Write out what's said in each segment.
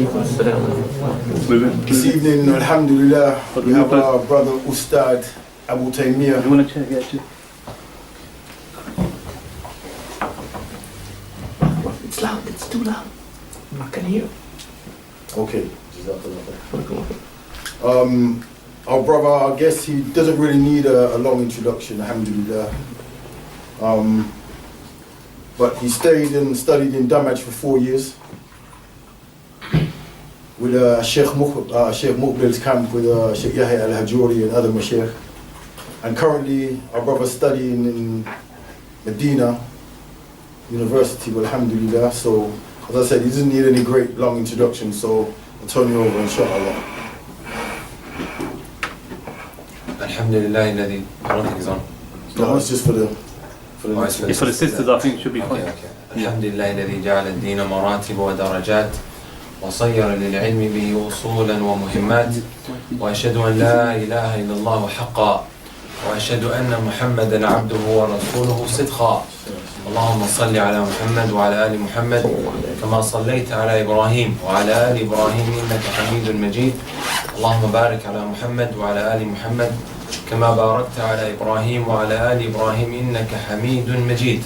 This evening, alhamdulillah, we have our brother Ustadh Abu Taymiyyah. You want to check it? It's loud, it's too loud. I can hear. Okay. Our brother, I guess he doesn't really need a long introduction, alhamdulillah. But he stayed and studied in Damaj for 4 years with Sheikh Muqbil's camp with Sheikh Yahya al-Hajuri and other mashaykh. And currently our brother's studying in Medina University, alhamdulillah. So, as I said, he doesn't need any great long introduction, so I'll turn you over, inshallah. Alhamdulillah, I don't think it's on. No, it's just for the It's for the sisters, I think it should be fine. Okay. Alhamdulillah, الذي جعل الدين مراتب ودرجات وصير للعلم به أصولا ومهمات وأشهد أن لا إله إلا الله حقا وأشهد أن محمدا عبده ورسوله صدقا اللهم صل على محمد وعلى آل محمد كما صليت على إبراهيم وعلى آل إبراهيم إنك حميد مجيد اللهم بارك على محمد وعلى آل محمد كما باركت على إبراهيم وعلى آل إبراهيم إنك حميد مجيد.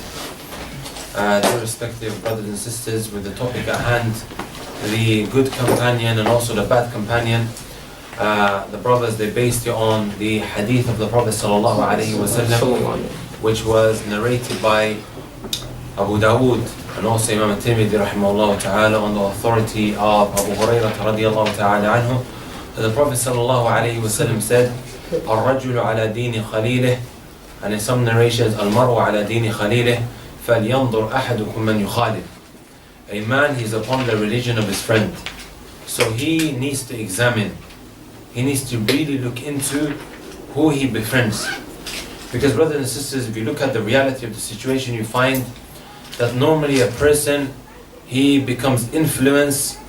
Dear respective brothers and sisters, with the topic at hand, the good companion and also the bad companion, the brothers, they based it on the hadith of the Prophet sallallahu alaihi wasallam, which was narrated by Abu Dawod and also Imam Taymiyyah rahimahullah ta'ala on the authority of Abu Huraira radiyallahu ta'ala anhu. The Prophet sallallahu alaihi wasallam said, الرجل على دين خليله, and in some narrations المرء على دين خليله فلينظر أحدكم من يخالف. A man, he is upon the religion of his friend, so he needs to examine, he needs to really look into who he befriends. Because brothers and sisters, if you look at the reality of the situation, you find that normally a person, he becomes influenced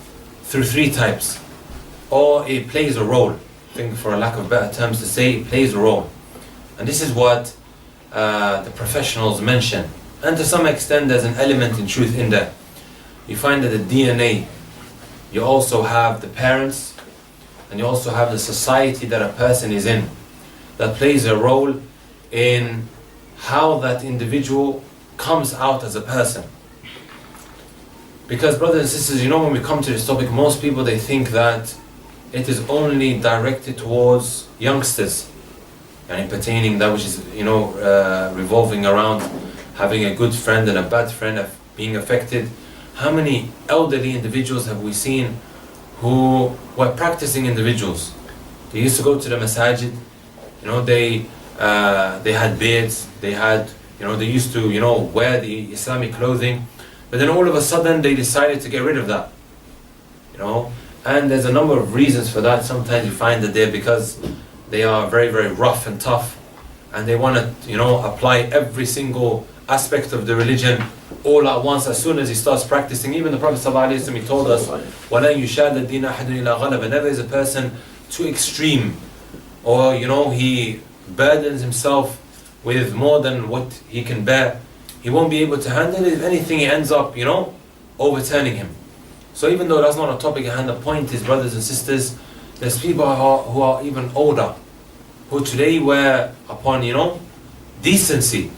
through 3 types, or he plays a role. I think, for a lack of better terms to say, it plays a role. And this is what the professionals mention. And to some extent there's an element in truth in that. You find that the DNA, you also have the parents, and you also have the society that a person is in, that plays a role in how that individual comes out as a person. Because brothers and sisters, you know, when we come to this topic, most people, they think that it is only directed towards youngsters, and pertaining that which is, you know, revolving around having a good friend and a bad friend, being affected. How many elderly individuals have we seen who were practicing individuals? They used to go to the masajid, you know, they had beards, they had, you know, they used to, you know, wear the Islamic clothing, but then all of a sudden they decided to get rid of that, you know. And there's a number of reasons for that. Sometimes you find that they're because they are very, very rough and tough, and they want to, you know, apply every single aspect of the religion all at once as soon as he starts practicing. Even the Prophet ﷺ, he told us, وَلَا يُشَادَ الدِّينَ أَحَدٌ إِلَّا غَلَبَ. Never is a person too extreme, or, you know, he burdens himself with more than what he can bear. He won't be able to handle it. If anything, he ends up, you know, overturning him. So even though that's not a topic at hand, the point is, brothers and sisters, there's people who are even older, who today were upon, you know, decency.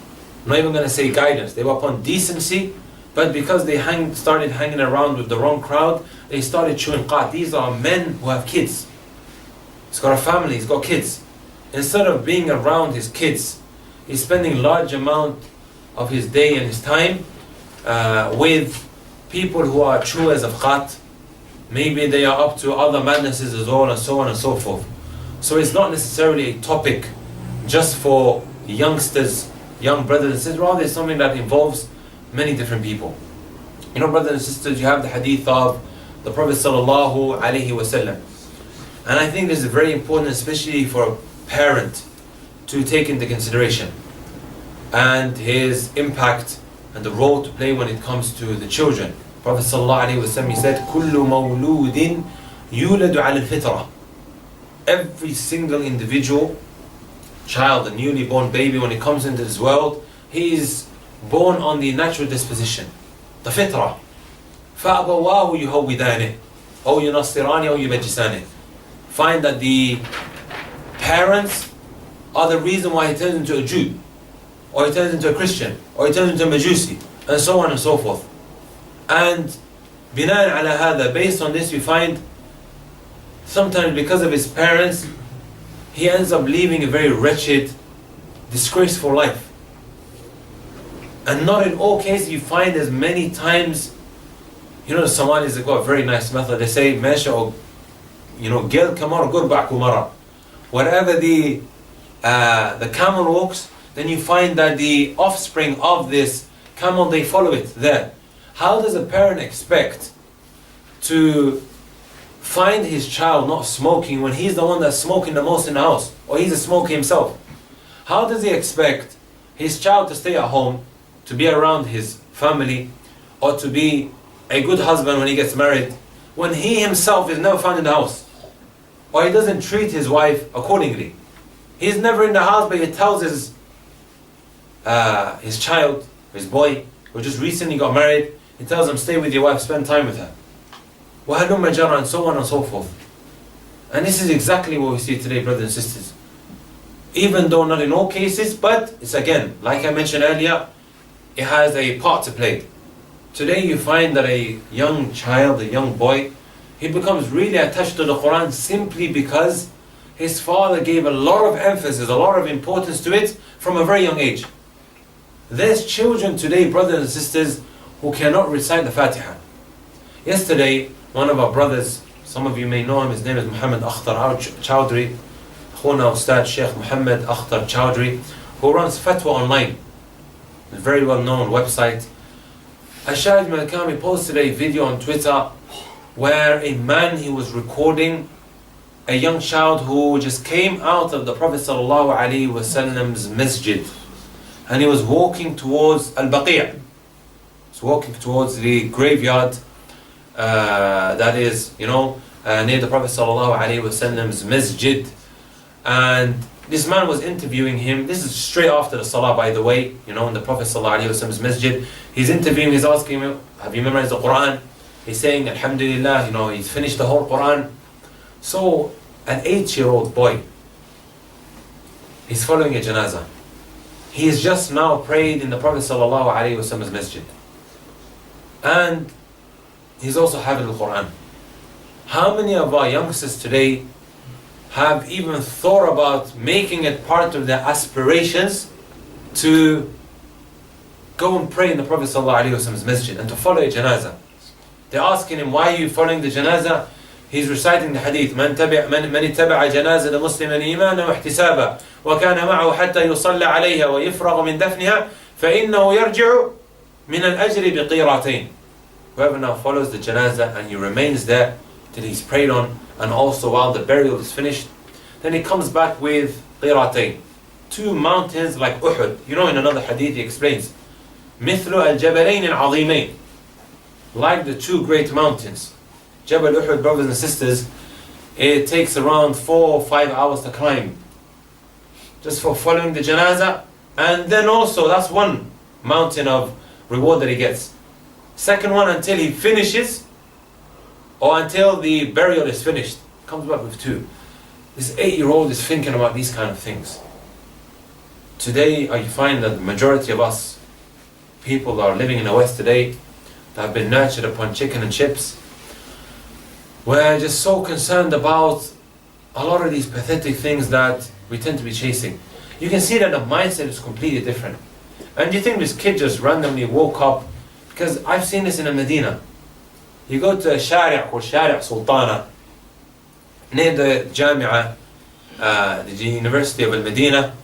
I'm not even going to say guidance. They were upon decency, but because they started hanging around with the wrong crowd, they started chewing qat. These are men who have kids. He's got a family, he's got kids. Instead of being around his kids, he's spending large amount of his day and his time with people who are chewers of qat. Maybe they are up to other madnesses as well, and so on and so forth. So it's not necessarily a topic just for youngsters, young brothers and sisters, rather it's something that involves many different people. You know, brothers and sisters, you have the hadith of the Prophet sallallahu alaihi wasallam. And I think this is very important, especially for a parent to take into consideration, and his impact and the role to play when it comes to the children. Prophet sallallahu alaihi wasallam, he said, كُلُّ مَوْلُودٍ يُولَدُ عَلَى الْفِطْرَةِ. Every single individual, child, a newly born baby, when it comes into this world, he is born on the natural disposition, the fitrah. فَأَبَوَاهُ يُهَوِّدَانِهِ. or you Nasirani or you Majisani. Find that the parents are the reason why he turns into a Jew, or he turns into a Christian, or he turns into a Majusi, and so on and so forth. And bina'an ala hada, based on this, you find sometimes because of his parents, he ends up living a very wretched, disgraceful life. And not in all cases you find as many times, you know, the Somalis have got a very nice method. They say, Mesha or, you know, Gel Kamar Gurba Kumara. Wherever the camel walks, then you find that the offspring of this camel, they follow it there. How does a parent expect to find his child not smoking when he's the one that's smoking the most in the house, or he's a smoker himself? How does he expect his child to stay at home, to be around his family, or to be a good husband when he gets married, when he himself is never found in the house, or he doesn't treat his wife accordingly? He's never in the house, but he tells his child, his boy, who just recently got married, he tells him, stay with your wife, spend time with her. وَهَلُمَّ جَرًا, and so on and so forth. And this is exactly what we see today, brothers and sisters. Even though not in all cases, but it's again, like I mentioned earlier, it has a part to play. Today you find that a young child, a young boy, he becomes really attached to the Quran simply because his father gave a lot of emphasis, a lot of importance to it from a very young age. There's children today, brothers and sisters, who cannot recite the Fatiha. Yesterday, one of our brothers, some of you may know him, his name is Muhammad Akhtar Chowdhury, Khuna Ustadh Sheikh Muhammad Akhtar Chowdhury, who runs Fatwa Online, a very well known website. Ashad Malkami posted a video on Twitter where a man, he was recording a young child who just came out of the Prophet ﷺ's masjid, and he was walking towards Al-Baqi'. He's walking towards the graveyard that is, you know, near the Prophet ﷺ's masjid. And this man was interviewing him. This is straight after the salah, by the way, you know, in the Prophet ﷺ's masjid. He's interviewing, he's asking him, have you memorized the Quran? He's saying, Alhamdulillah, you know, he's finished the whole Quran. So, an 8-year-old boy, he's following a janazah. He's just now prayed in the Prophet ﷺ's masjid. And he's also having the Quran. How many of our youngsters today have even thought about making it part of their aspirations to go and pray in the Prophet ﷺ's masjid and to follow a janazah? They're asking him, why are you following the janazah? He's reciting the hadith, من اتبع جنازة مسلما إيمانا واحتسابا وكان معه حتى يصلى عليها ويفرغ من دفنها فإنه يرجع من الأجر بقيراتين. Whoever now follows the janazah and he remains there till he's prayed on, and also while the burial is finished, then he comes back with qiratain, 2 mountains like Uhud. You know, in another hadith he explains, مثل الجبلين العظيمين, like the 2 great mountains. Jabal Uhud, brothers and sisters, it takes around 4 or 5 hours to climb, just for following the janazah. And then also, that's one mountain of reward that he gets. Second one, until he finishes, or until the burial is finished, comes back with 2. This 8-year-old is thinking about these kind of things. Today, I find that the majority of us, people that are living in the West today, that have been nurtured upon chicken and chips, we're just so concerned about a lot of these pathetic things that we tend to be chasing. You can see that the mindset is completely different. And you think this kid just randomly woke up, because I've seen this in Medina. You go to a shari' called Shari' Sultana, near the Jamia, the University of Al-Medina.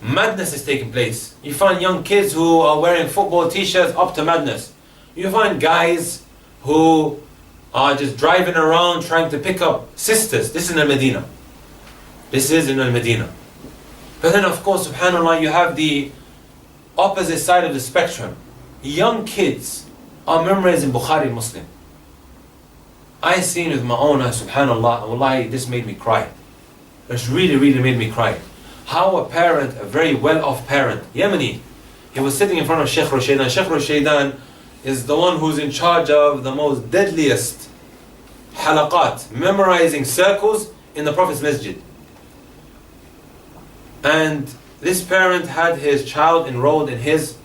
Madness is taking place. You find young kids who are wearing football t-shirts up to madness. You find guys who are just driving around trying to pick up sisters. This is in Al-Medina. This is in Al-Medina. But then of course, subhanAllah, you have the opposite side of the spectrum. Young kids are memorizing Bukhari and Muslim. I seen with my own eyes, subhanAllah, wallahi, this made me cry. This really, really made me cry. How a parent, a very well-off parent, Yemeni, he was sitting in front of Sheikh Relgion. Sheikh Relgion is the one who's in charge of the most deadliest halaqat, memorizing circles in the Prophet's masjid. And this parent had his child enrolled in his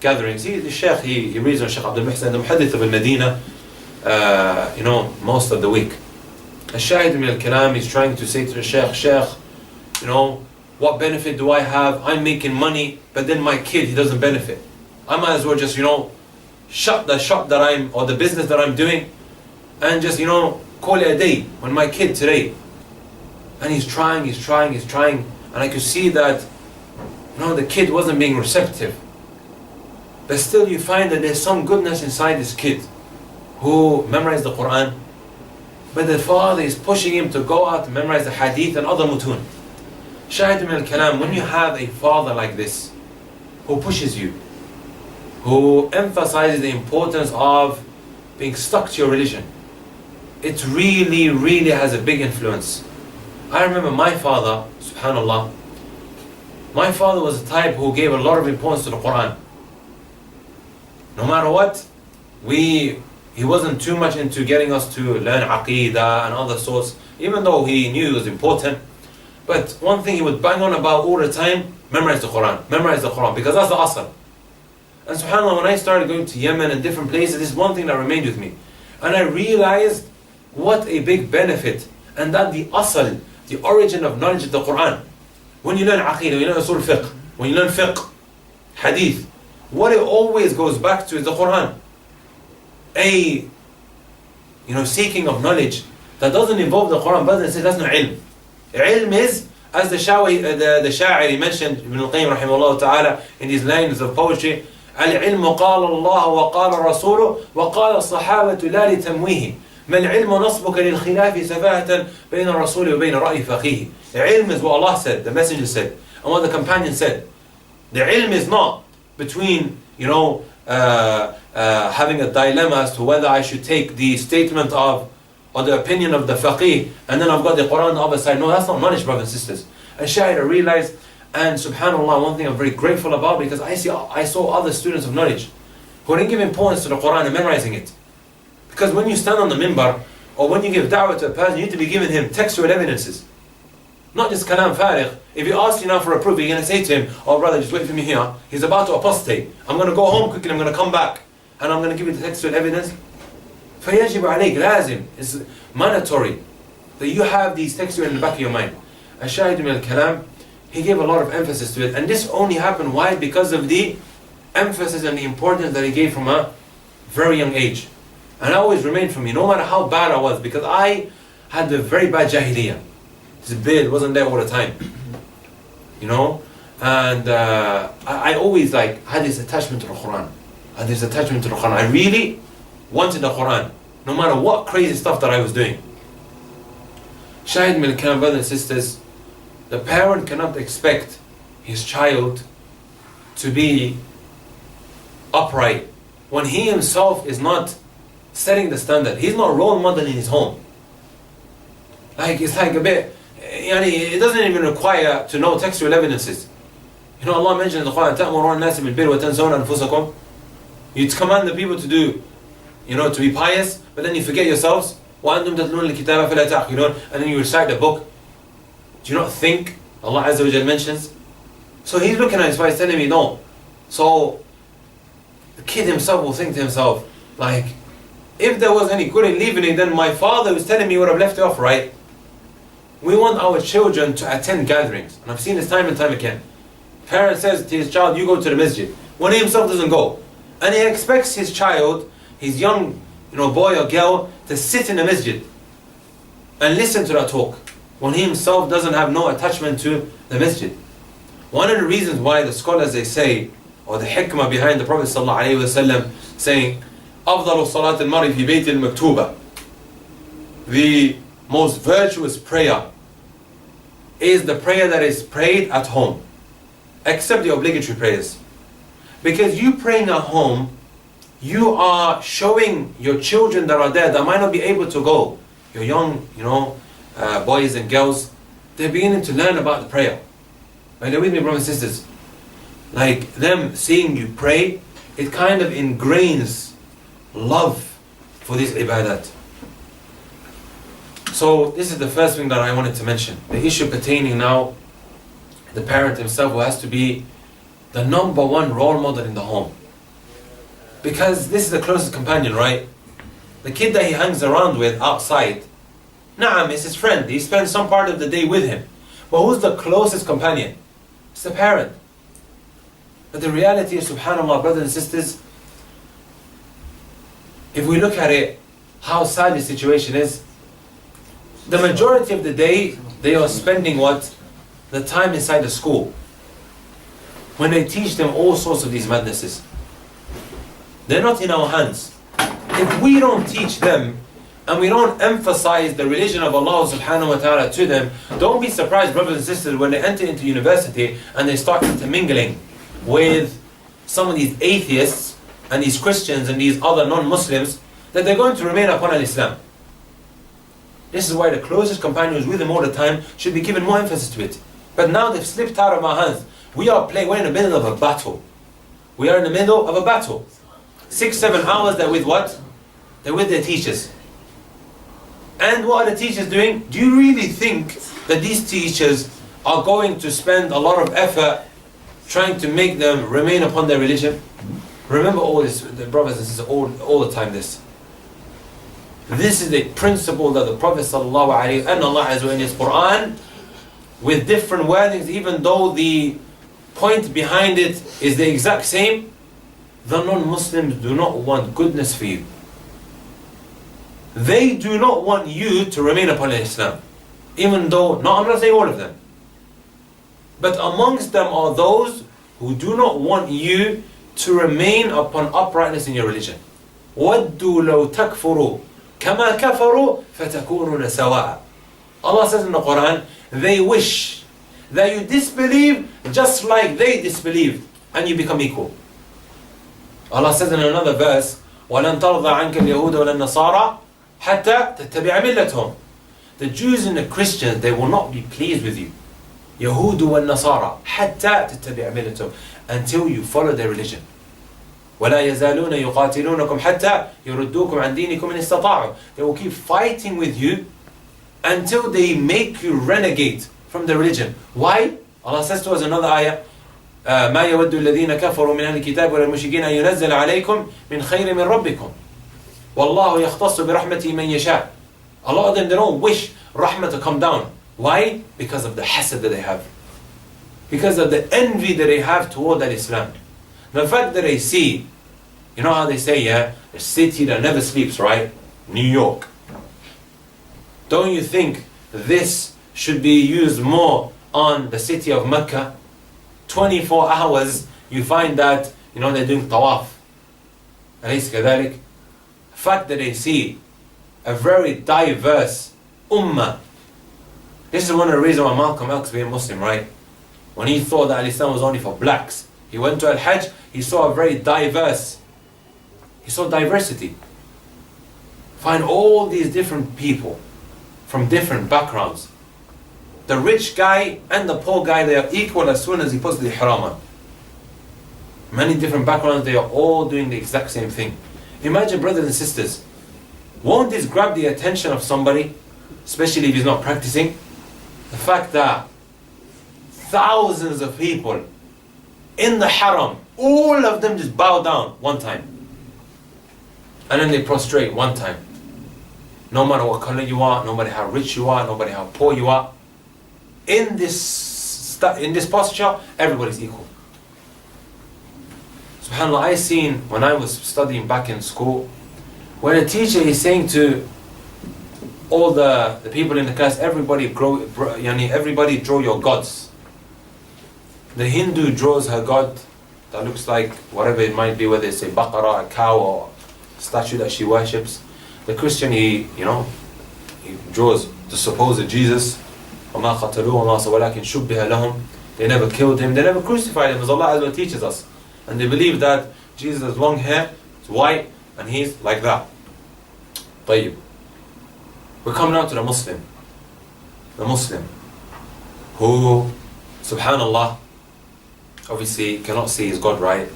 gatherings. The Sheikh, he reads on Sheikh Abdul Muhsin, the Muhaddith of Medina, most of the week. Al-Shahid min al-Kalam, he's trying to say to the Sheikh, what benefit do I have? I'm making money, but then my kid, he doesn't benefit. I might as well just, shut the shop that or the business that I'm doing, and just, call it a day when my kid today. And he's trying, and I could see that, the kid wasn't being receptive. But still you find that there's some goodness inside this kid who memorized the Quran, but the father is pushing him to go out and memorize the hadith and other mutun. Shahid min al-Kalam, when you have a father like this, who pushes you, who emphasizes the importance of being stuck to your religion, it really, really has a big influence. I remember my father, subhanallah, my father was the type who gave a lot of importance to the Quran. No matter what, he wasn't too much into getting us to learn aqidah and other sorts, even though he knew it was important. But one thing he would bang on about all the time, memorize the Quran, because that's the asl. And subhanAllah, when I started going to Yemen and different places, this is one thing that remained with me. And I realized what a big benefit, and that the asl, the origin of knowledge of the Quran. When you learn aqidah, when you learn usul fiqh, when you learn fiqh, hadith, what it always goes back to is the Quran. Seeking of knowledge that doesn't involve the Quran, but it says that's not ilm. Ilm is, as the Sha'iri mentioned, Ibn al-Qayyim rahimahullah ta'ala, in these lines of poetry, العلم قال الله وقال الرسول وقال الصحابة لا لتمويه ما العلم نصبك للخلاف سفاهة بين الرسول وبين رأي فقيه. The ilm is what Allah said, the Messenger said, and what the companion said. The ilm is not between, having a dilemma as to whether I should take the statement of, or the opinion of the faqih, and then I've got the Quran on the other side. No, that's not knowledge, brothers and sisters. And Sha'ira realized, and subhanAllah, one thing I'm very grateful about, because I saw other students of knowledge who didn't give importance to the Quran and memorizing it. Because when you stand on the minbar, or when you give da'wah to a person, you need to be giving him textual evidences. Not just kalam farigh. If he asks you now for a proof, you're going to say to him, oh brother, just wait for me here. He's about to apostate. I'm going to go home quickly, I'm going to come back, and I'm going to give you the textual evidence. فَيَجِبُ عَلَيْكَ لازم. It's mandatory that you have these textual in the back of your mind. Al-Shahid min al-Kalam, he gave a lot of emphasis to it. And this only happened, why? Because of the emphasis and the importance that he gave from a very young age. And I always remained for me, no matter how bad I was, because I had a very bad jahiliyyah. His beard wasn't there all the time. And I always had this attachment to the Quran. I really wanted the Quran, no matter what crazy stuff that I was doing. Shahid min al-Kalam, brothers and sisters, the parent cannot expect his child to be upright when he himself is not setting the standard. He's not role model in his home. It's a bit, it doesn't even require to know textual evidences. Allah mentioned in the Quran, تَأْمُرُونَ النَّاسِ بِالْبِرِّ وَتَنْسَوْنَ أَنفُسَكُمْ. You command the people to do, to be pious, but then you forget yourselves. وَأَنْتُمْ تَتْلُونَ الْكِتَابَ فَلَا تَعْقِلُونَ. And then you recite the book. Do you not think? Allah Azza wa Jal mentions. So he's looking at his wife telling me no. So the kid himself will think to himself, if there was any good in leaving it, then my father who's telling me would have left it off, right? We want our children to attend gatherings. And I've seen this time and time again. Parent says to his child, you go to the masjid. When he himself doesn't go. And he expects his child, his young boy or girl, to sit in the masjid and listen to that talk, when he himself doesn't have no attachment to the masjid. One of the reasons why the scholars, they say, or the hikmah behind the Prophet ﷺ saying, أفضل صلاة المرء في بيت المكتوبة, the most virtuous prayer is the prayer that is prayed at home, except the obligatory prayers. Because you praying at home, you are showing your children that are there that might not be able to go, your young, boys and girls, they're beginning to learn about the prayer. Are you with me, brothers and sisters? Them seeing you pray, it kind of ingrains love for these ibadat. So this is the first thing that I wanted to mention. The issue pertaining now the parent himself, who has to be the number one role model in the home. Because this is the closest companion, right? The kid that he hangs around with outside, Naam, is his friend. He spends some part of the day with him. But who's the closest companion? It's the parent. But the reality is, subhanAllah, brothers and sisters, if we look at it, how sad the situation is, the majority of the day, they are spending what? The time inside the school. When they teach them all sorts of these madnesses. They're not in our hands. If we don't teach them, and we don't emphasize the religion of Allah subhanahu wa ta'ala to them, don't be surprised, brothers and sisters, when they enter into university and they start intermingling with some of these atheists and these Christians and these other non-Muslims, that they're going to remain upon al-Islam. This is why the closest companions with them all the time should be given more emphasis to it. But now they've slipped out of our hands. We're in the middle of a battle. We are in the middle of a battle. 6-7 hours, they're with what? They're with their teachers. And what are the teachers doing? Do you really think that these teachers are going to spend a lot of effort trying to make them remain upon their religion? Remember all this, the brothers and sisters, all the time this. This is the principle that the Prophet ﷺ and Allah Azza wa Jalla in His Quran, with different wordings, even though the point behind it is the exact same, the non-Muslims do not want goodness for you. They do not want you to remain upon Islam. Even though, no, I'm not saying all of them. But amongst them are those who do not want you to remain upon uprightness in your religion. وَدُّوا لَوْ تَكْفُرُوا كَمَا كَفَرُوا فَتَكُونُونَ سَوَاءً. Allah says in the Quran, they wish that you disbelieve just like they disbelieved, and you become equal. Allah says in another verse, وَلَنْ تَرْضَ عَنْكَ الْيَهُودَ وَلَا النَّصَارَى حَتَّى تَتَّبِعَ مِلَّتَهُمْ. The Jews and the Christians, they will not be pleased with you. يَهُودُ وَالنَّصَارَى حَتَّى تَتَّبِعَ مِلَّتَهُم, until you follow their religion. وَلَا يَزَالُونَ يُقَاتِلُونَكُمْ حَتَّى يُرُدُّوكُمْ عَنْ دِينِكُمْ إِنِ اسْتَطَاعُوا. They will keep fighting with you until they make you renegade from the religion. Why? Allah says to us in another ayah, ما يود الذين كفروا من أهل الكتاب ولا المشركين أن ينزل عليكم من خير من ربكم والله يختص برحمته من يشاء. Allah, they don't wish rahmah to come down. Why? Because of the hasad that they have. Because of the envy that they have toward Islam. The fact that they see, you know how they say, yeah, the city that never sleeps, right? New York. Don't you think this should be used more on the city of Mecca? 24 hours, you find that, you know, they're doing tawaf. أليس كذلك? The fact that they see a very diverse ummah. This is one of the reasons why Malcolm X being Muslim, right? When he thought that Islam was only for blacks, he went to Al-Hajj, he saw a very diverse, he saw diversity. Find all these different people from different backgrounds. The rich guy and the poor guy, they are equal as soon as he puts the ihram on. Many different backgrounds, they are all doing the exact same thing. Imagine, brothers and sisters, won't this grab the attention of somebody, especially if he's not practicing? The fact that thousands of people in the haram, all of them just bow down one time. And then they prostrate one time. No matter what color you are, no matter how rich you are, no matter how poor you are. In this posture, everybody's equal. SubhanAllah, I seen when I was studying back in school, when a teacher is saying to all the people in the class, everybody draw your gods. The Hindu draws her god that looks like whatever it might be, whether it's a baqarah, a cow, or a statue that she worships. The Christian, he draws the supposed Jesus. وَمَا قَتَلُوهُ وَمَا وَلَكِنْ شُبِّهَ لَهُمْ. They never killed him, they never crucified him, as Allah Azza wa Jalla teaches us. And they believe that Jesus has long hair, it's white, and he's like that. طيب. We're coming out to the Muslim. The Muslim who, subhanallah, obviously cannot see his God, right?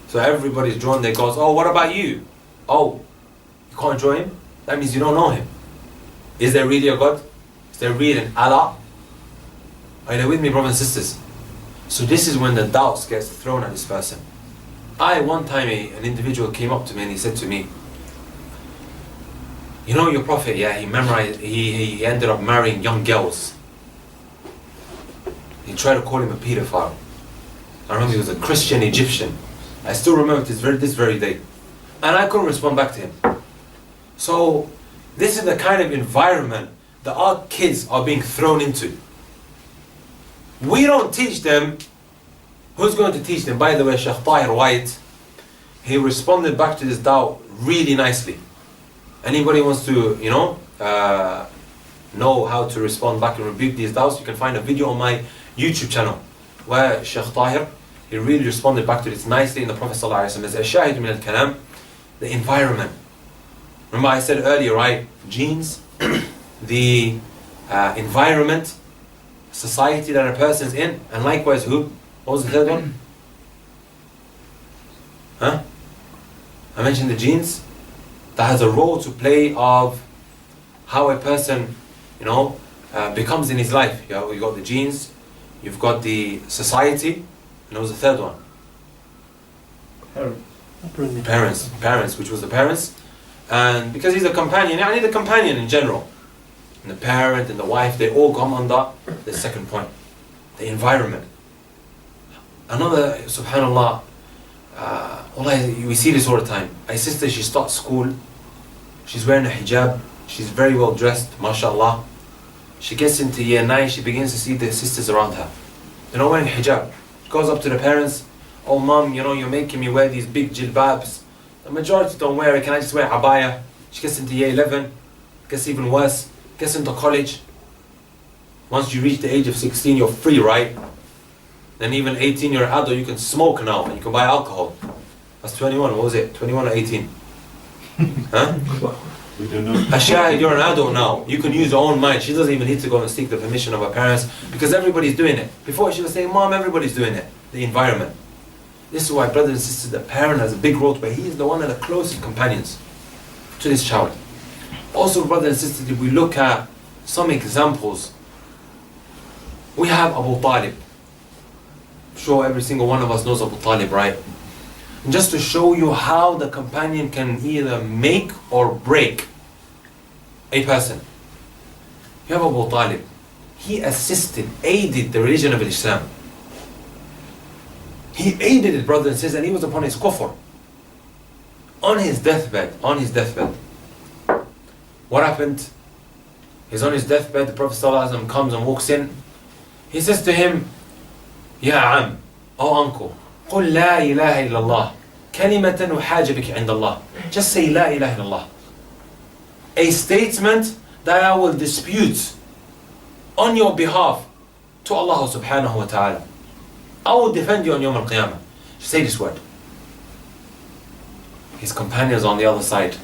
So everybody's drawing their gods. Oh, what about you? Oh, you can't draw him? That means you don't know him. Is there really a God? Is there really an Allah? Are you with me, brothers and sisters? So this is when the doubts gets thrown at this person. One time an individual came up to me and he said to me, you know your Prophet, yeah, he memorized, he ended up marrying young girls. He tried to call him a pedophile. I remember he was a Christian Egyptian. I still remember this very day. And I couldn't respond back to him. So this is the kind of environment that our kids are being thrown into. We don't teach them. Who's going to teach them? By the way, Sheikh Tahir White, he responded back to this doubt really nicely. Anybody wants to, know how to respond back and rebuke these doubts, you can find a video on my YouTube channel where Sheikh Tahir, he really responded back to this nicely in the Prophet ﷺ. As a shahid min al-kalam, the environment. Remember I said earlier, right? Genes, the environment, society that a person's in, and likewise who? What was the third one? Huh? I mentioned the genes. That has a role to play of how a person, becomes in his life. You've got the genes, you've got the society, and there was the third one. Parents, which was the parents. And because he's a companion, I need a companion in general. And the parent and the wife, they all come under the second point, the environment. Another, subhanAllah, we see this all the time. My sister, she starts school, she's wearing a hijab, she's very well dressed, mashallah. She gets into year 9, she begins to see the sisters around her. They're not wearing hijab. She goes up to the parents, oh mom, you're making me wear these big jilbabs. The majority don't wear it, can I just wear abaya? She gets into year 11, gets even worse, gets into college. Once you reach the age of 16, you're free, right? Then even 18, you're an adult, you can smoke now, and you can buy alcohol. That's 21, what was it? 21 or 18? Huh? We don't know. Ashahid, you're an adult now. You can use your own mind. She doesn't even need to go and seek the permission of her parents because everybody's doing it. Before she was saying, Mom, everybody's doing it. The environment. This is why, brothers and sisters, the parent has a big role to play. He is the one of the closest companions to this child. Also, brothers and sisters, if we look at some examples, we have Abu Talib. I'm sure every single one of us knows Abu Talib, right? And just to show you how the companion can either make or break a person. You have Abu Talib. He aided the religion of Islam. He aided it, brothers and sisters, and he was upon his kufr. On his deathbed. What happened? He's on his deathbed, the Prophet ﷺ comes and walks in. He says to him, Ya Am, oh uncle, قل لا إله إلا الله كلمة أحاج بك عند الله. Just say لا إله إلا الله. A statement that I will dispute on your behalf to Allah subhanahu wa ta'ala. I will defend you on Yawm al-Qiyamah. Just say this word. His companions on the other side,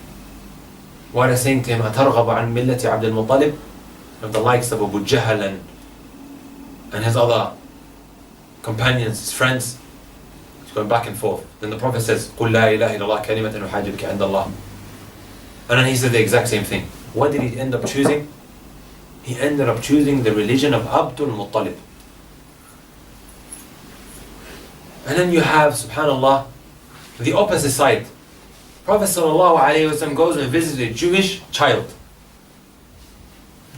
what are saying to him, أترغب عن ملة عبد المطلب? Of the likes of Abu Jahl and his other companions, his friends. He's going back and forth. Then the Prophet says, قُلْ لَا إِلَهَ إِلَّا اللَّهِ كَلِمَةً أُحَاجُ بِكَ عِنْدَ اللَّهِ. And then he said the exact same thing. What did he end up choosing? He ended up choosing the religion of Abdul Muttalib. And then you have, subhanAllah, the opposite side. Prophet ﷺ goes and visits a Jewish child.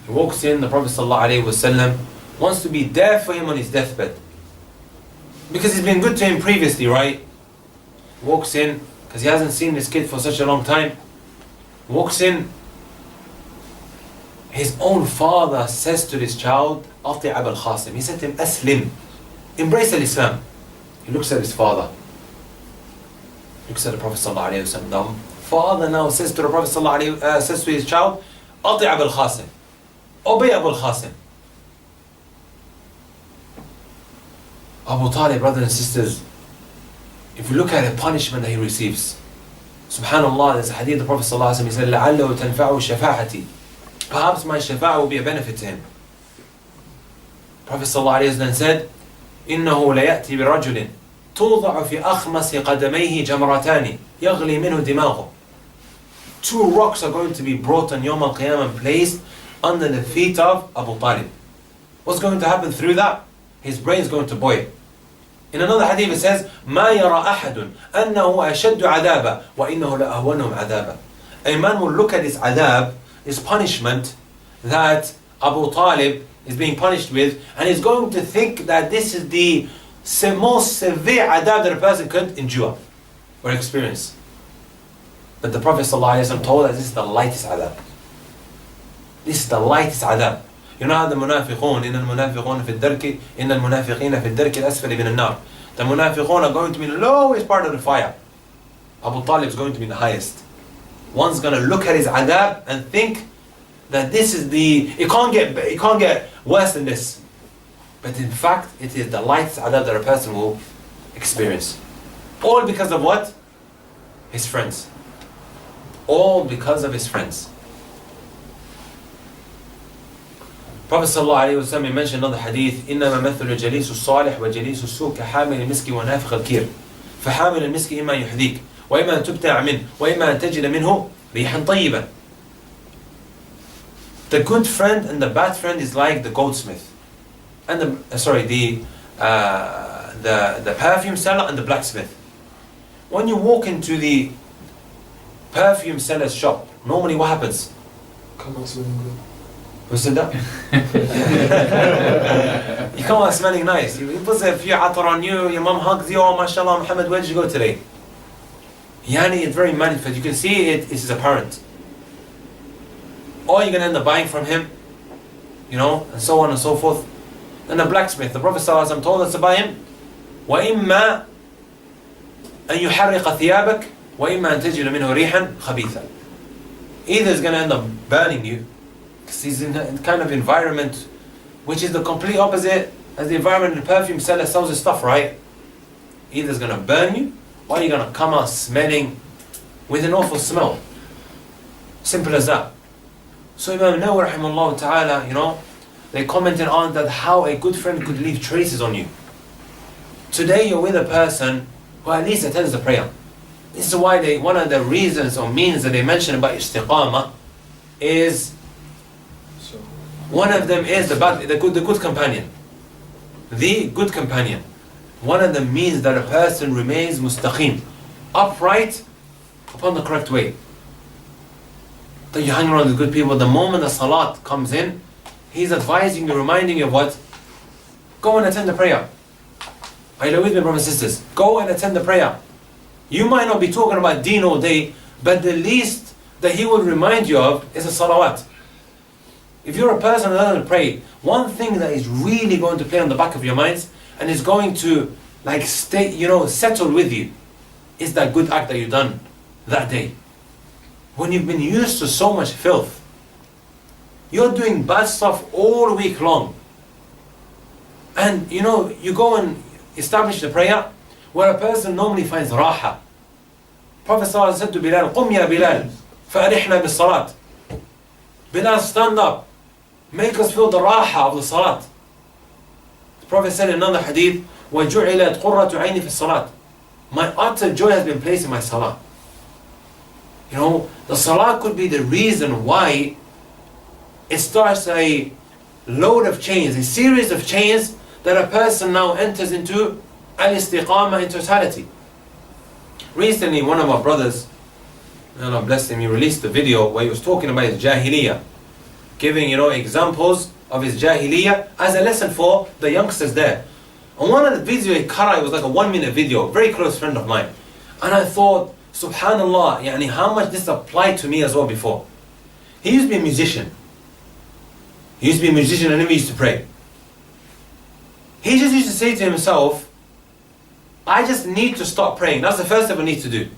He walks in, the Prophet ﷺ wants to be there for him on his deathbed. Because he's been good to him previously, right? Walks in, because he hasn't seen this kid for such a long time. Walks in. His own father says to this child, Ati Abul Qasim. He said to him, Aslim. Embrace Islam. He looks at his father. Looks at the Prophet ﷺ. The father now says to the Prophet ﷺ, says to his child, Ati Abul Qasim. Obey Abul Qasim. Abu Talib, brothers and sisters, if we look at the punishment that he receives, subhanAllah, there's a hadith of the Prophet ﷺ, he said, لَعَلَّهُ تَنْفَعُ شَفَاعَتِي. Perhaps my shafa'ah will be a benefit to him. Prophet ﷺ said, إِنَّهُ لَيَأْتِي بِرَجُلٍ توضع في أخمص قدميه جمرتان يغلي منه دماغه. Two rocks are going to be brought on Yawm al-Qiyamah and placed under the feet of Abu Talib. What's going to happen through that? His brain is going to boil. In another hadith it says, ما يرى أحد أنه أشد عذابا وإنه لأهونهم عذابا. A man will look at his adab, his punishment that Abu Talib is being punished with, and he's going to think that this is the most severe adab that a person could endure or experience. But the Prophet ﷺ told us this is the lightest adab. This is the lightest adab. You know how the munafiqun, إن المنافقون في الدرك إن المنافقين في الدرك الأسفل من النار. The munafiqun are going to be in the lowest part of the fire. Abu Talib is going to be in the highest. One's going to look at his adab and think that this is it can't get worse than this. But in fact, it is the lightest adab that a person will experience. All because of what? His friends. All because of his friends. Prophet ﷺ mentioned another hadith, إنما مثل جليس الصالح وجليس السوء كحامل المسك ونافخ الكير فحامل المسك إما يحذيك وإما أن تبتع منه وإما أن تجد منه ريحا طيبا. The good friend and the bad friend is like the goldsmith and the perfume seller and the blacksmith. When you walk into the perfume seller's shop, normally what happens? Come on, smelling good. Who said that? You come out smelling nice. You put a few atar on you, your mom hugs you, oh mashallah Muhammad, where did you go today? Yani, it's very manifest. You can see it is apparent. Or you're going to end up buying from him, and so on and so forth. And the blacksmith, the Prophet ﷺ told us to buy him. وَإِمَّا أَن يُحَرِّقَ ثِيَابَكَ وَإِمَّا أَن تَجِدَ مِنْهُ رِيحًا خَبِيثًا. Either he's going to end up burning you, because he's in a kind of environment which is the complete opposite as the environment the perfume seller sells his stuff, right? Either it's going to burn you, or you're going to come out smelling with an awful smell. Simple as that. So Imam Nawawi rahimahullah ta'ala, they commented on that how a good friend could leave traces on you. Today you're with a person who at least attends the prayer. This is why one of the reasons or means that they mention about istiqamah is, one of them is the good companion. The good companion. One of the means that a person remains mustaqim, upright upon the correct way. That you hang around with good people, the moment the salat comes in, he's advising you, reminding you of what? Go and attend the prayer. Are you with me, brothers and sisters? Go and attend the prayer. You might not be talking about deen all day, but the least that he will remind you of is a salawat. If you're a person that doesn't pray, one thing that is really going to play on the back of your minds and is going to settle with you is that good act that you've done that day. When you've been used to so much filth, you're doing bad stuff all week long. And you go and establish the prayer where a person normally finds raha. Prophet ﷺ said to Bilal, قُمْ يَا بِلَالْ فَأَرِحْنَا بِالصَّلَاةِ. Bilal, stand up. Make us feel the raha of the salat. The Prophet said in another hadith, وَجُعِلَتْ قُرَّةُ عَيْنِ فِي الصَّلَاةِ. My utter joy has been placed in my salah. The salah could be the reason why it starts a load of chains, a series of chains that a person now enters into al-istiqamah in totality. Recently, one of our brothers, and Allah bless him, he released a video where he was talking about his jahiliyyah, giving examples of his jahiliyyah as a lesson for the youngsters there. And one of the videos he cut out, it was like a 1-minute video, a very close friend of mine. And I thought, subhanallah, how much this applied to me as well before. He used to be a musician. And never used to pray. He just used to say to himself, I just need to stop praying. That's the first step I need to do.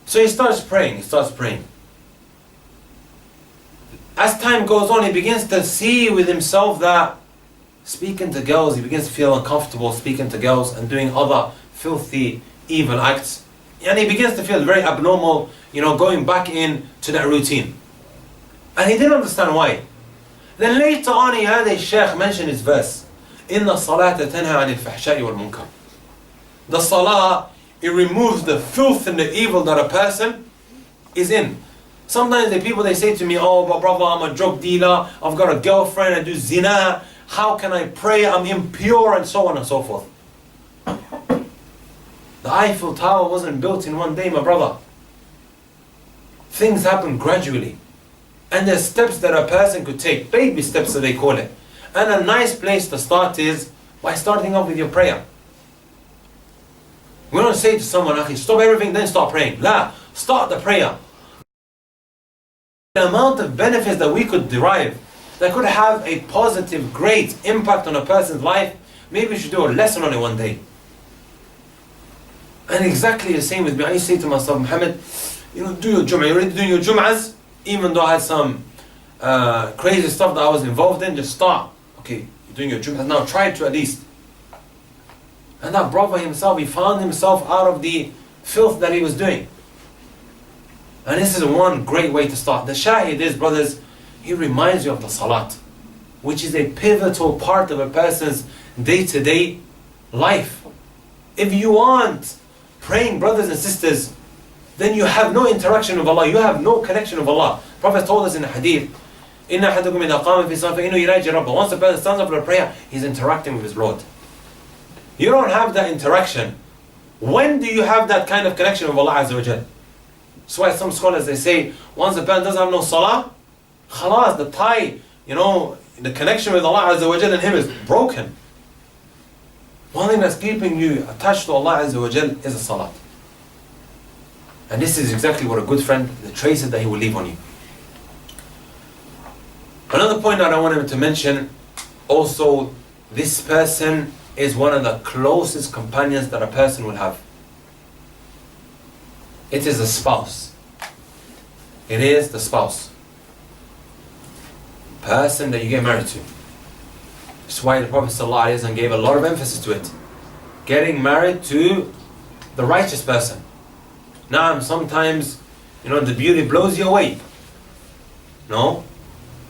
So he starts praying. As time goes on, he begins to see with himself that speaking to girls, he begins to feel uncomfortable speaking to girls and doing other filthy, evil acts. And he begins to feel very abnormal, going back into that routine. And he didn't understand why. Then later on he heard a shaykh mention his verse, إِنَّ الصَّلَاةَ تَنْهَى عَنِ الْفَحْشَاءِ وَالْمُنْكَرِ. The salah, it removes the filth and the evil that a person is in. Sometimes the people, they say to me, oh, but brother, I'm a drug dealer, I've got a girlfriend, I do zina, how can I pray, I'm impure, and so on and so forth. The Eiffel Tower wasn't built in one day, my brother. Things happen gradually. And there's steps that a person could take, baby steps that they call it. And a nice place to start is by starting off with your prayer. We don't say to someone, Akhi, stop everything, then start praying. La, start the prayer. The amount of benefits that we could derive that could have a positive, great impact on a person's life, maybe we should do a lesson on it one day. And exactly the same with me. I used to say to myself, Muhammad, do your Jum'ah. You're already doing your Jum'ahs, even though I had some crazy stuff that I was involved in, just start. Okay, you're doing your Jum'ahs now, try to at least. And that brother himself, he found himself out of the filth that he was doing. And this is one great way to start. The shahid is, brothers, he reminds you of the salat, which is a pivotal part of a person's day-to-day life. If you aren't praying, brothers and sisters, then you have no interaction with Allah, you have no connection with Allah. Prophet told us in the hadith, إِنَّ أَحَدَكُمْ إِذَا قَامَ فِي الصَّلَاةِ فَإِنَّهُ يُنَاجِي رَبَّهُ. Once a person stands up for a prayer, he's interacting with his Lord. You don't have that interaction. When do you have that kind of connection with Allah Azza wa Jal? That's why some scholars, they say, once a person doesn't have no salah, khalas, the tie, the connection with Allah Azza wa Jal and him is broken. One thing that's keeping you attached to Allah Azza wa Jal is a salat. And this is exactly what a good friend, the traces that he will leave on you. Another point that I wanted to mention, also, this person is one of the closest companions that a person will have. It is the spouse. It is the spouse. Person that you get married to. That's why the Prophet ﷺ gave a lot of emphasis to it. Getting married to the righteous person. Now, sometimes, the beauty blows you away. No?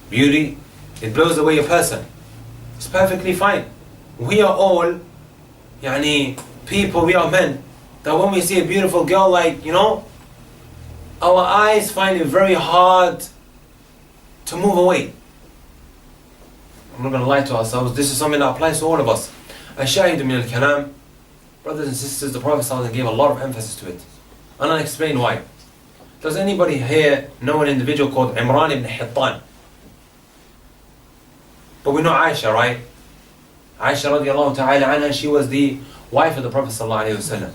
Beauty, it blows away a person. It's perfectly fine. We are all, people, we are men, that when we see a beautiful girl, our eyes find it very hard to move away. I'm not going to lie to ourselves, this is something that applies to all of us. Ashahidu min al-kalam, brothers and sisters, the Prophet ﷺ gave a lot of emphasis to it. And I'll explain why. Does anybody here know an individual called Imran ibn Hittan? But we know Aisha, right? Aisha radiallahu ta'ala anha, she was the wife of the Prophet sallallahu alayhi wa sallam.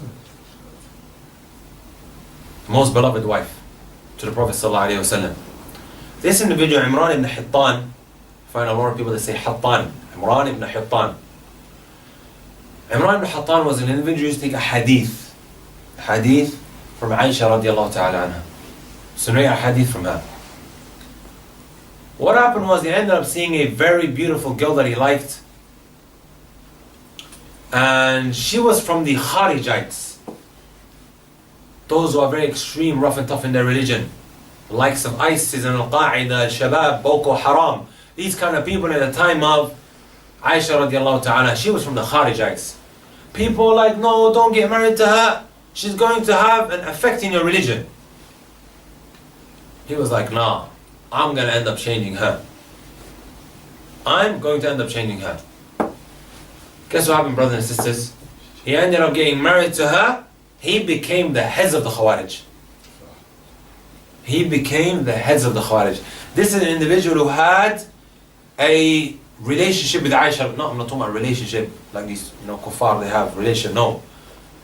Most beloved wife to the Prophet sallallahu alayhi wa sallam. This individual, Imran ibn Hittan, I find a lot of people that say Hittan, Imran ibn Hittan. Imran ibn Hittan was an individual who used to take a hadith from Aisha radiallahu ta'ala anha. So narrate a hadith from her. What happened was he ended up seeing a very beautiful girl that he liked. And she was from the Kharijites. Those who are very extreme, rough and tough in their religion. The likes of ISIS and Al-Qaeda, Al-Shabaab, Boko Haram. These kind of people at the time of Aisha radiallahu ta'ala, she was from the Kharijites. People were like, no, don't get married to her. She's going to have an effect in your religion. He was like, nah, I'm going to end up changing her. I'm going to end up changing her. Guess what happened, brothers and sisters? He ended up getting married to her. He became the heads of the Khawarij. He became the heads of the Khawarij. This is an individual who had a relationship with Aisha. No, I'm not talking about relationship like these, kuffar, they have relationship. No.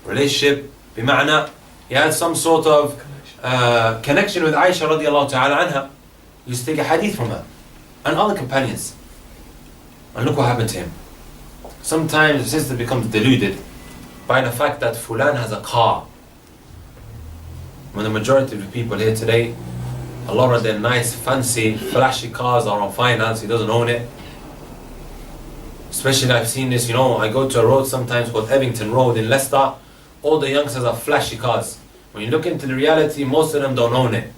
Relationship, bima'na, he had some sort of connection with Aisha radiallahu ta'ala anha. He used to take a hadith from her. And other companions. And look what happened to him. Sometimes the sister becomes deluded by the fact that Fulan has a car. When the majority of the people here today, a lot of their nice, fancy, flashy cars are on finance, he doesn't own it. Especially I've seen this, I go to a road sometimes called Evington Road in Leicester, all the youngsters have flashy cars. When you look into the reality, most of them don't own it.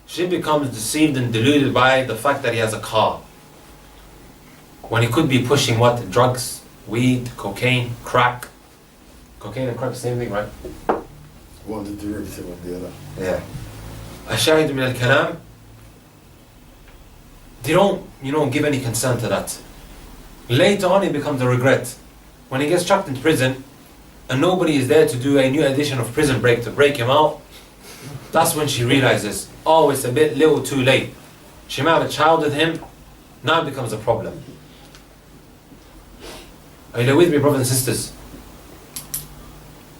She becomes deceived and deluded by the fact that he has a car. When he could be pushing what? Drugs, weed, cocaine, crack. Cocaine and crack, same thing, right? One the derivative of the other. Yeah. الشاهد من الكلام, they don't give any consent to that. Later on it becomes a regret. When he gets chucked into prison and nobody is there to do a new edition of Prison Break to break him out, that's when she realizes, oh, it's a bit little too late. She might have a child with him, now it becomes a problem. Are you with me, brothers and sisters?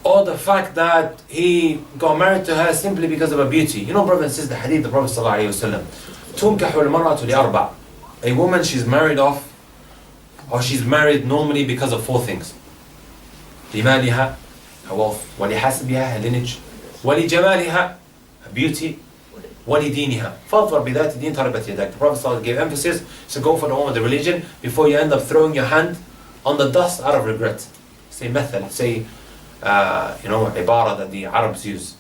Or the fact that he got married to her simply because of her beauty. You know, brothers and sisters, the hadith of the Prophet ﷺ, تُنْكَحُ الْمَرْأَةُ لِأَرْبَعٍ. A woman, she's married off, or she's married normally because of 4 things. لِمَالِهَا, her wealth, وَلِحَسْبِهَا, her lineage, وَلِجَمَالِهَا, her beauty, وَلِدِينِهَا فَاظْفَرْ بِذَاتِ دِينٍ تَرِبَتْ يَدَكَ. The Prophet ﷺ gave emphasis, so go for the one with the religion before you end up throwing your hand on the dust out of regret. Say method, say ibara that the Arabs use.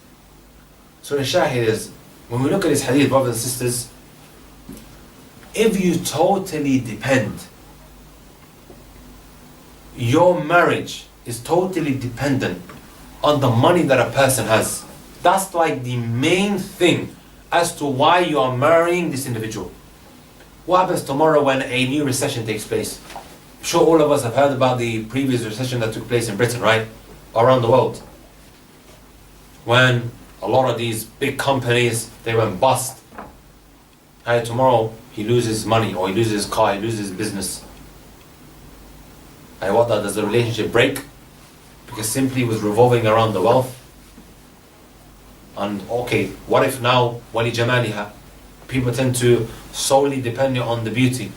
So the shahid is, when we look at this hadith, brothers and sisters, if you totally depend, your marriage is totally dependent on the money that a person has. That's like the main thing as to why you are marrying this individual. What happens tomorrow when a new recession takes place? I'm sure all of us have heard about the previous recession that took place in Britain, right? Around the world. When a lot of these big companies, they went bust. Hey, tomorrow he loses money, or he loses his car, he loses his business. Hey, what does the relationship break? Because simply it was revolving around the wealth. And okay, what if now, wali jamaliha? People tend to solely depend on the beauty.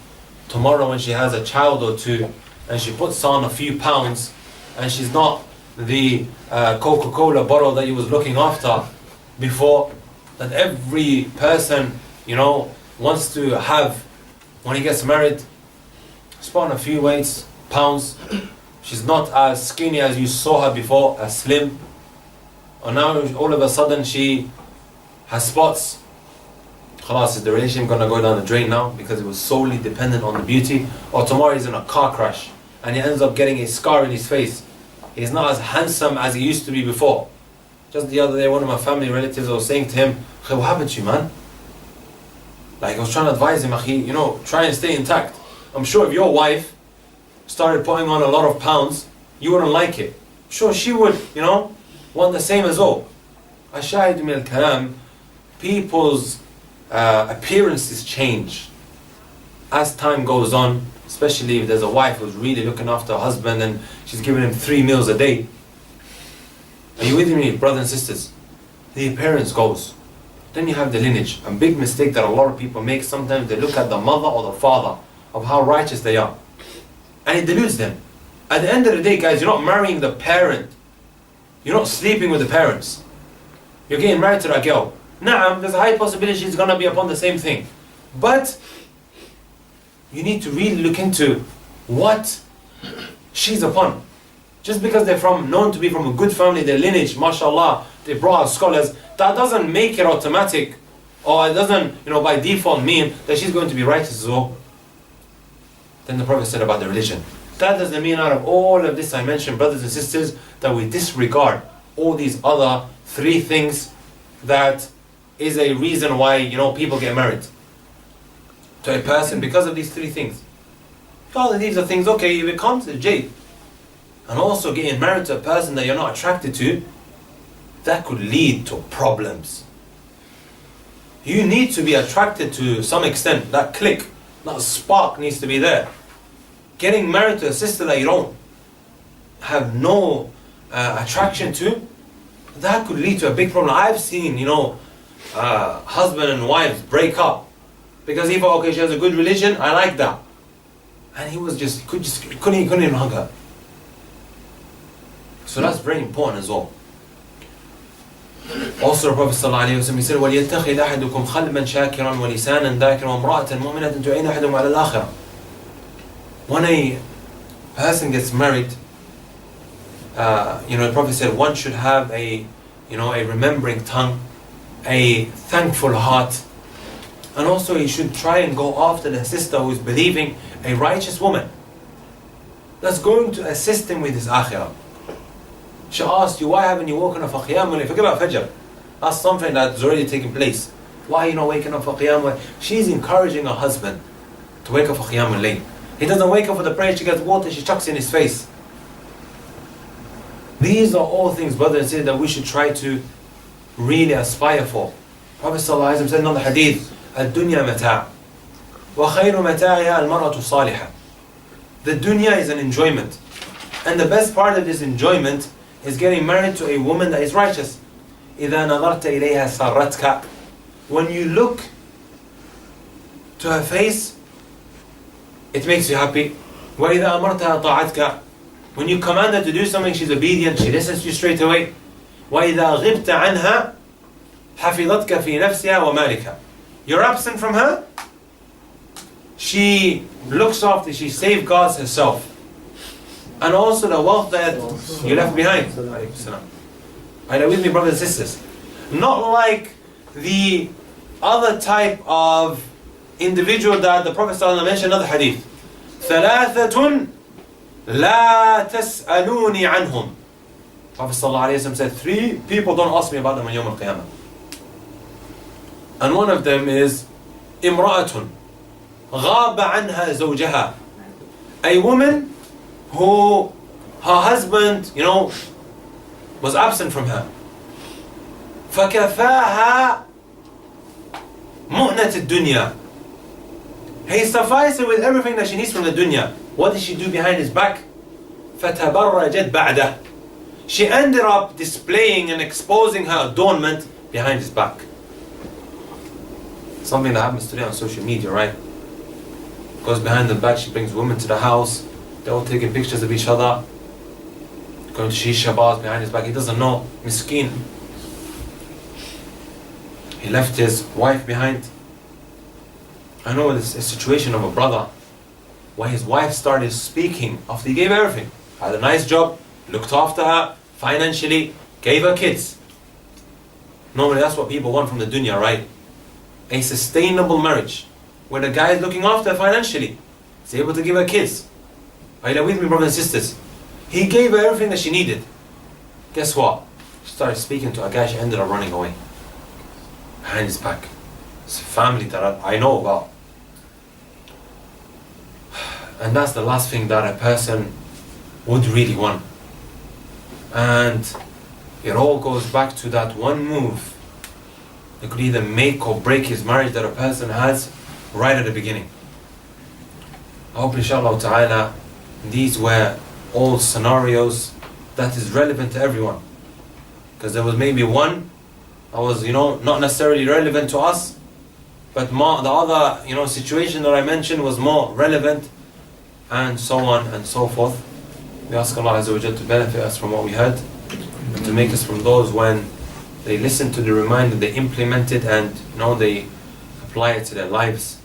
Tomorrow when she has a child or two, and she puts on a few pounds, and she's not the Coca-Cola bottle that he was looking after before, that every person, wants to have when he gets married, put on a few pounds. She's not as skinny as you saw her before, as slim. Or now all of a sudden she has spots. Khalas, is the relationship going to go down the drain now because it was solely dependent on the beauty? Or tomorrow he's in a car crash and he ends up getting a scar in his face. He's not as handsome as he used to be before. Just the other day, one of my family relatives was saying to him, what happened to you, man? Like, I was trying to advise him, try and stay intact. I'm sure if your wife started putting on a lot of pounds, you wouldn't like it. I'm sure she would, want the same as all. Ashahid min al-kalam, people's appearances change as time goes on, especially if there's a wife who's really looking after her husband and she's giving him 3 meals a day. Are you with me, brothers and sisters? The appearance goes. Then you have the lineage. A big mistake that a lot of people make, sometimes they look at the mother or the father of how righteous they are, and it deludes them. At the end of the day, guys, you're not marrying the parent. You're not sleeping with the parents. You're getting married to that girl. Naam, there's a high possibility she's going to be upon the same thing. But you need to really look into what she's upon. Just because they're known to be from a good family, their lineage, mashallah, they brought out scholars, that doesn't make it automatic, or it doesn't, by default mean that she's going to be righteous as well. Then the Prophet said about the religion. That doesn't mean out of all of this I mentioned, brothers and sisters, that we disregard all these other 3 things that is a reason why, people get married to a person because of these 3 things. All of these are things, okay, if it comes to jade, and also getting married to a person that you're not attracted to, that could lead to problems. You need to be attracted to some extent. That click, that spark needs to be there. Getting married to a sister that you don't have no attraction to, that could lead to a big problem. I've seen, husband and wives break up because he thought, okay, she has a good religion, I like that, and he was couldn't even hug her. So that's very important as well. Also, the Prophet ﷺ, he said, وَلْيَتَّخِذْ أَحَدُكُمْ خَلْبًا شَاكِرًا وَلِسَانًا ذَاكِرًا وَامْرَأَةً مُؤْمِنَةً تُعِينُ أَحَدُهُمْ عَلَى الْآخِرَةِ. When a person gets married, the Prophet said one should have a remembering tongue, a thankful heart, and also he should try and go after the sister who is believing, a righteous woman that's going to assist him with his akhirah. She asked you, why haven't you woken up for qiyam? Forget about fajr. That's something that's already taken place. Why are you not waking up for Qiyamul? She's encouraging her husband to wake up for Qiyamul Layl. He doesn't wake up for the prayer, she gets water, she chucks it in his face. These are all things, brothers and sisters, that we should try to really aspire for. Prophet ﷺ said in the hadith, الدنيا متاع وخير متاعها المرأة الصالحة. The dunya is an enjoyment. And the best part of this enjoyment is getting married to a woman that is righteous. إذا نظرت إليها سرتك. When you look to her face, it makes you happy. وإذا أمرتها طاعتك. When you command her to do something, she's obedient, she listens to you straight away. وإذا غبت عنها حفظتك في نفسها ومالك. You're absent from her, she looks after, she safeguards herself. And also the wealth that you left behind. Are you with me, brothers and sisters? Not like the other type of individual that the Prophet ﷺ mentioned in another hadith. ثلاثة لا تسألوني عنهم. Prophet ﷺ said, 3 people don't ask me about them on Yawm al-Qiyamah. And one of them is امرأة غاب عنها زوجها. A woman who her husband, was absent from her. فكفاها مؤنة الدنيا. He sufficed her with everything that she needs from the dunya. What did she do behind his back? فتبرجت بعده. She ended up displaying and exposing her adornment behind his back. Something that happens today on social media, right? Goes behind the back, she brings women to the house, they're all taking pictures of each other, going to shisha bars behind his back. He doesn't know, miskeen. He left his wife behind. I know this a situation of a brother where his wife started speaking after he gave everything. Had a nice job, looked after her financially, gave her kids. Normally that's what people want from the dunya, right? A sustainable marriage where the guy is looking after her financially, is able to give her kids. Are you with me, brothers and sisters? He gave her everything that she needed. Guess what? She started speaking to a guy, she ended up running away. Behind his back. It's a family that I know about. And that's the last thing that a person would really want. And it all goes back to that one move that could either make or break his marriage that a person has right at the beginning. I hope inshallah ta'ala these were all scenarios that is relevant to everyone. Because there was maybe one that was not necessarily relevant to us, but more, the other situation that I mentioned was more relevant, and so on and so forth. We ask Allah Azza wa Jal to benefit us from what we heard and to make us from those when they listen to the reminder, they implement it, and they apply it to their lives.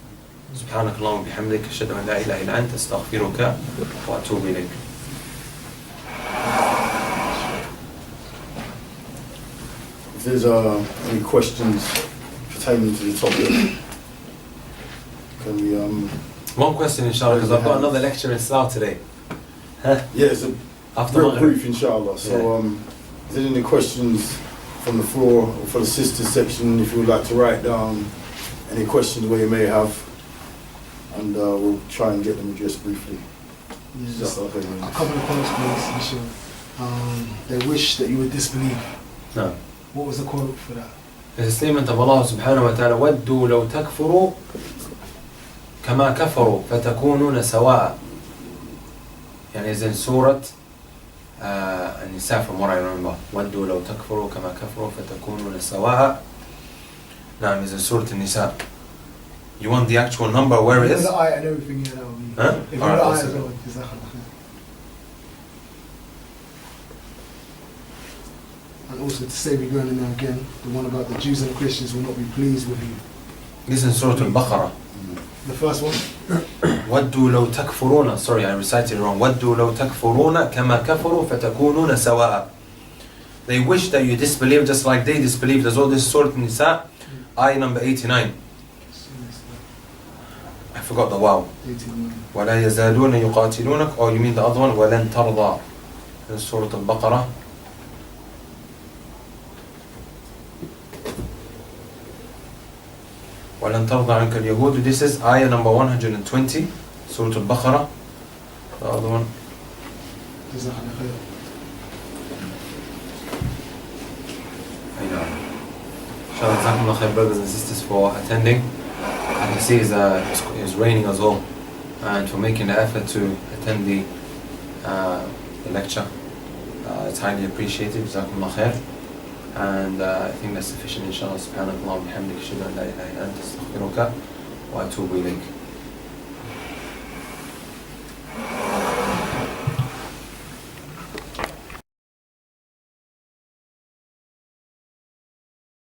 سبحانك اللهم وبحمدك أشهد أن لا إله إلا أنت أستغفرك وأتوب إليك. If there's any questions pertaining to the topic, can we One question inshallah, because I've got another lecture in South today. Yeah, it's a After very Maghrib. brief inshallah. So is there any questions from the floor or for the sisters section, if you would like to write down any questions where you may have, and we'll try and get them addressed briefly. Yeah, Just a couple of quotes, please, Michelle. They wish that you would disbelieve. No. What was the quote for that? It's a statement of Allah subhanahu wa ta'ala, وَدُّوا لَوْ تَكْفُرُوا كَمَا كَفَرُوا فَتَكُونُونَ سَوَاءً. يعني is in Surah النساء from what I remember. وَدُّوا لَوْ تَكْفُرُوا كَمَا كَفَرُوا فَتَكُونُونَ سَوَاءً. نعم, is in Surah النساء. You want the actual number where it is? The ayah and everything, yeah, that would be. Huh? If you Alright, know the I'll ayah say as that. well, jazakallah khair. And also to say we're going in there again, the one about the Jews and the Christians will not be pleased with you. This is in Surah Al-Baqarah. The first one? وَدُّوا لَوْ تَكْفُرُونَ. Sorry, I recited it wrong. وَدُّوا لَوْ تَكْفُرُونَ كَمَا كَفَرُوا فَتَكُونُونَ سَوَاءً. They wish that you disbelieve just like they disbelieved as well. This is Surah An-Nisa, ayah number 89. I forgot the wow. 89. وَلَا يَزَالُونَ يُقَاتِلُونَكَ. Or you mean the other one? وَلَن تَرْضَى. In Surah Al-Baqarah. وَلَن تَرْضَ عَنْكَ الْيَهُودُ. This is ayah number 120, Surah Al-Baqarah. The other one. Jazakallah khair. Inshallah, Jazakumullah khair, brothers and sisters, for attending. I can see it's raining as well, and for making the effort to attend the lecture. It's highly appreciated. Jazakumullah khair. And I think that's sufficient, inshallah. Subhanallah wa bihamdika, ashhadu an la ilaha illa anta, astaghfiruka wa atubu ilayk.